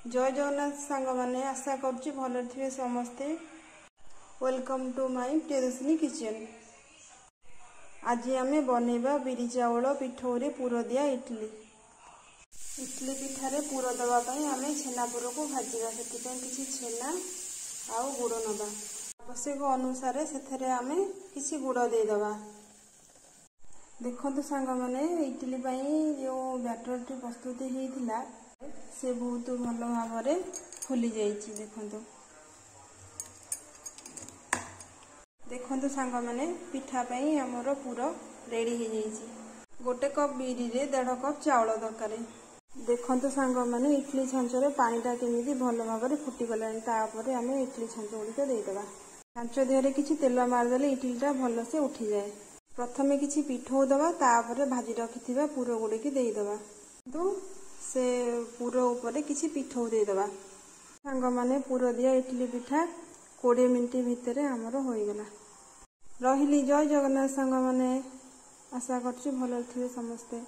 जय जगन्नाथ सांग मैंने आशा करुच्ची भल थे समस्ते। Welcome to my Priyadarshini kitchen. आज आम बनैबा बिरी चाउल पिठौरे पुर दिया इडली। इडली पिठारे पुर दवाई आम छेनापुर को भाजा से किसी छेना आउ गुड़ नवा आवश्यक अनुसार से आम किसी गुड़ देदेबा। देखो सांग मैंने इडली जो बैटर टी प्रस्तुति होता से बहुत भल भाव फुली जाइए। देखो सांग मैंने पिठा आमर पूरा रेडी हो जाइए। गोटे कप बिरी रे 1.5 कप चाउल दरकार। देखो सांग मैंने इडली छांचर पानीटा केमी भल भाव फुटीगला आम इडली छांच गुड़िक देदेबा। छांच देहरे किसी तेल मारिदेले इडलीटा भलसे उठी जाए। प्रथमे किसी पिठौ दबा तापर भाजी रखि पुर गुड़िक देदेबा। तो से पुर ऊपर किसी पिठौ देदेबा। सांग मैंने पुर दिया इडली पिठा 20 मिनिट भितर आमर होगला। रही जय जगन्नाथ सांग मैंने आशा करुच्ची भल थे समस्ते।